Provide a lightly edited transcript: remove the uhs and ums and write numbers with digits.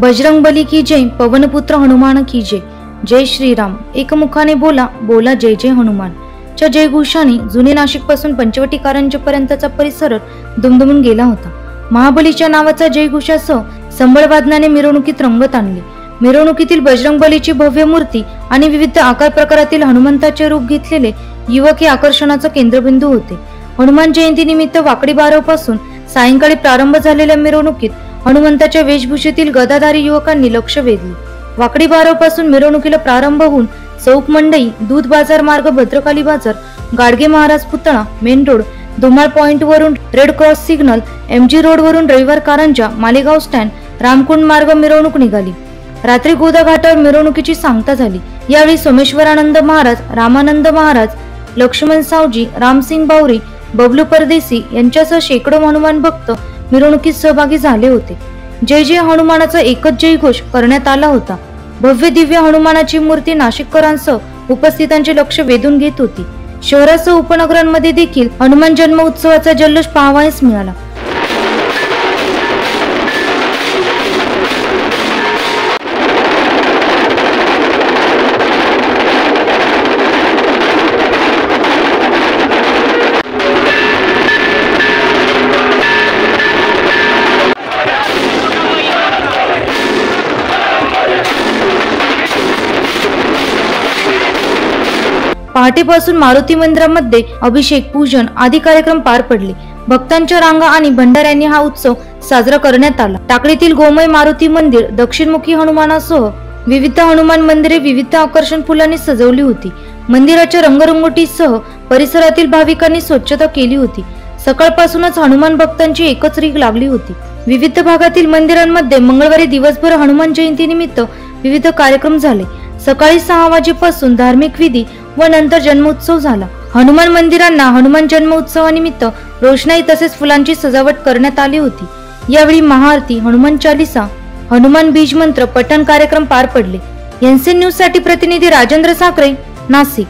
बजरंगबली की जय, पवनपुत्र हनुमान की जय. जय श्रीराम. एकमुखाने बोला बोला जय जय हनुमान च्या जयघोषाने जुने नाशिक पासून पंचवटी कारंजेपर्यंतचा परिसर दुमदुमून गेला होता. महाबलीच्या नावाचा जयघोषासह संबळ वादनाने मिरवणुकीत रंगत आणली. मिरवणुकीतील बजरंगबलीची भव्य मूर्ती आणि विविध आकार प्रकारातील हनुमंताचे रूप घेतलेले युवक हे आकर्षणाचा केंद्रबिंदू होते. हनुमान जयंती निमित्त वाकडी बारवपासून सायंकाळी प्रारंभ झालेल्या मिरवणुकीत हनुमंताच्या वेशभूषेतील गदाधारी युवकांनी लक्ष वेधले. वाकडी बारवपासून मिरवणुकीला प्रारंभ होऊन चौक मंडई, दूध बाजार मार्ग, भद्रकाली बाजार, गाडगे महाराज पुतळा, मेन रोड, धुमाळ पॉइंट वरून red cross signal, MG road वरून रविवार कारंजा, मालेगाव स्टँड, रामकुंड मार्ग मिरवणूक निघाली. रात्री गोदा घाटावर मिरवणुकीची सांगता झाली. यावेळी सोमेश्वरानंद महाराज, रामानंद महाराज, लक्ष्मण सावजी, रामसिंग बावरी, बबलू परदेसी यांच्यासह शेकडो हनुमान भक्त मिरवणुकीत सहभागी झाले होते. जय जय हनुमानाचा एकच जयघोष करण्यात आला होता. भव्य दिव्य हनुमानाची मूर्ती नाशिककरांसह उपस्थितांचे लक्ष वेधून घेत होती. शहरासह उपनगरांमध्ये देखील हनुमान जन्म उत्सवाचा जल्लोष पाहावयास मिळाला. पहाटेपासून मारुती मंदिरामध्ये अभिषेक, पूजन आदी कार्यक्रम पार पडले. भक्तांच्या रांगा आणि भंडाऱ्यांनी हा उत्सव साजरा करण्यात आला. टाकळीतील गोमय मारुती मंदिर दक्षिणमुखी हनुमानासह विविध हनुमान मंदिरे विविध आकर्षण फुलांनी सजवली होती. मंदिराच्या रंगरंगोटीसह परिसरातील भाविकांनी स्वच्छता केली होती. सकाळपासूनच हनुमान भक्तांची एकच रीघ लागली होती. विविध भागातील मंदिरांमध्ये मंगळवारी दिवसभर हनुमान जयंती निमित्त विविध कार्यक्रम झाले. सकाळी 6 वाजेपासून धार्मिक विधी व नंतर जन्मोत्सव झाला. हनुमान मंदिरांना हनुमान जन्म उत्सवानिमित्त रोषणाई तसेच फुलांची सजावट करण्यात आली होती. यावेळी महाआरती, हनुमान चालीसा, हनुमान बीज मंत्र पठण कार्यक्रम पार पडले. एनसीएन न्यूज साठी प्रतिनिधी राजेंद्र साखरे, नाशिक.